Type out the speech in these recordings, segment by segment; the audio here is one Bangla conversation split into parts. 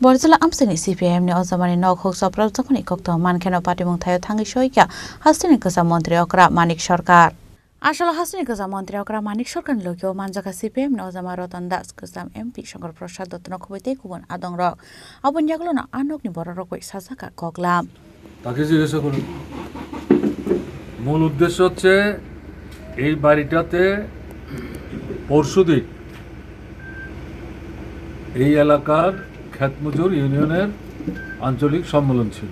Borzala amsini CPM ni ozamani nok hok soprab zakoni kokto mankeno patimung thayo thangi shoika hastini kasa mantri okra manik sarkar আসলে হাসিনী গজা মন্ত্রী অকরা মানিক সরকার লোকেও মানজাকা সিপিএম নজমা রতন দাস গজাম এমপি শঙ্কর প্রসাদ দত্তন খবইতে কুবন আদং রক অবন জাগলো না আনকনি বড় রকই সাজাকা গগলাম তাকে জিজ্ঞাসা করুন মূল উদ্দেশ্য হচ্ছে এই বাড়িটাতে পরশুদিন এই এলাকার খ্যাতমজুর ইউনিয়নের আঞ্চলিক সম্মেলন ছিল।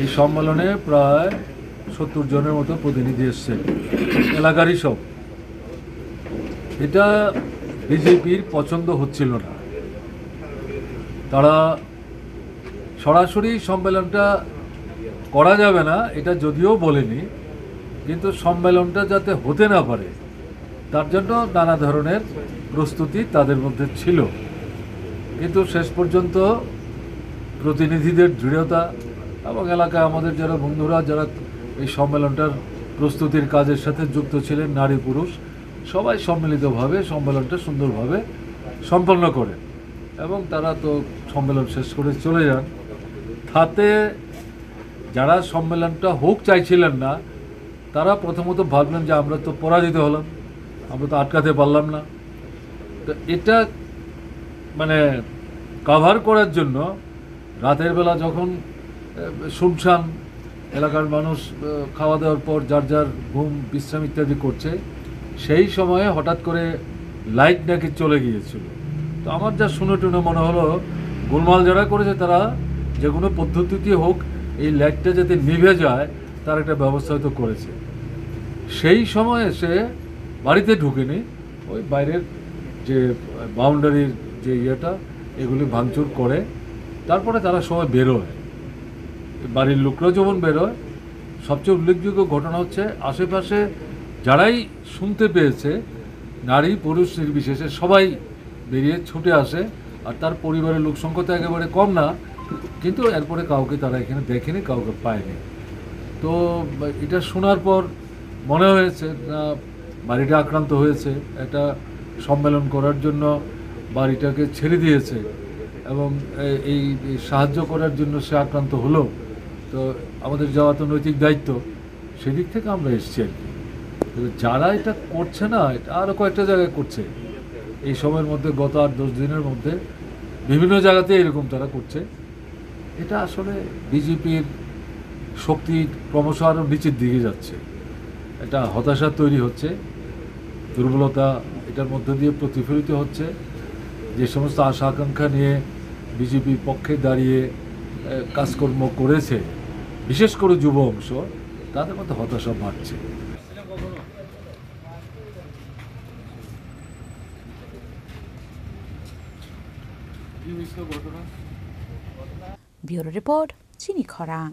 এই সম্মেলনে প্রায় 70 জনের মতো প্রতিনিধি এসছে এলাকারই সব। এটা বিজেপির পছন্দ হচ্ছিল না, তারা সরাসরি সম্মেলনটা করা যাবে না এটা যদিও বলেনি, কিন্তু সম্মেলনটা যাতে হতে না পারে তার জন্য নানা ধরনের প্রস্তুতি তাদের মধ্যে ছিল। কিন্তু শেষ পর্যন্ত প্রতিনিধিদের দৃঢ়তা এবং এলাকায় আমাদের যারা বন্ধুরা যারা এই সম্মেলনটার প্রস্তুতির কাজের সাথে যুক্ত ছিলেন, নারী পুরুষ সবাই সম্মিলিতভাবে সম্মেলনটা সুন্দরভাবে সম্পন্ন করে এবং তারা তো সম্মেলন শেষ করে চলে যান। তাতে যারা সম্মেলনটা হোক চাইছিলেন না তারা প্রথমত ভাবলেন যে আমরা তো পরাজিত হলাম, আমরা তো আটকাতে পারলাম না। তো এটা মানে কাভার করার জন্য রাতের বেলা যখন শুনশান এলাকার মানুষ খাওয়া দাওয়ার পর যার যার ঘুম বিশ্রাম ইত্যাদি করছে, সেই সময়ে হঠাৎ করে লাইট নাকি চলে গিয়েছিল। তো আমার যা শুনে টুনে মনে হলো গোলমাল যারা করেছে তারা যে কোনো পদ্ধতিতে হোক এই লাইটটা যাতে নিভে যায় তার একটা ব্যবস্থা হয়তো করেছে। সেই সময়ে সে বাড়িতে ঢুকেনি, ওই বাইরের যে বাউন্ডারির যে ইয়েটা এগুলি ভাঙচুর করে তারপরে তারা সবাই বেরোয়, বাড়ির লোকরাও যেমন বেরোয়। সবচেয়ে উল্লেখযোগ্য ঘটনা হচ্ছে আশেপাশে যারাই শুনতে পেয়েছে নারী পুরুষ নির্বিশেষে সবাই বেরিয়ে ছুটে আসে, আর তার পরিবারের লোক সংখ্যা তো একেবারে কম না, কিন্তু এরপরে কাউকে তারা এখানে দেখেনি, কাউকে পায়নি। তো এটা শোনার পর মনে হয়েছে না বাড়িটা আক্রান্ত হয়েছে, একটা সম্মেলন করার জন্য বাড়িটাকে ছেড়ে দিয়েছে এবং এই সাহায্য করার জন্য সে আক্রান্ত হলো। তো আমাদের যাওয়া তো নৈতিক দায়িত্ব, সেদিক থেকে আমরা এসছি আর কি। যারা এটা করছে না, এটা আরও কয়েকটা জায়গায় করছে এই সময়ের মধ্যে, গত 8-10 দিনের মধ্যে বিভিন্ন জায়গাতে এরকম তারা করছে। এটা আসলে বিজেপির শক্তি ক্রমশ আরও নিচের দিকে যাচ্ছে, এটা হতাশা তৈরি হচ্ছে, দুর্বলতা এটার মধ্যে দিয়ে প্রতিফলিত হচ্ছে। যে সমস্ত আশা আকাঙ্ক্ষা নিয়ে বিজেপির পক্ষে দাঁড়িয়ে কাজকর্ম করেছে বিশেষ করে যুব অংশ, তাদের মধ্যে হতাশা বাড়ছে। ব্যুরো রিপোর্ট চিনি খরাং।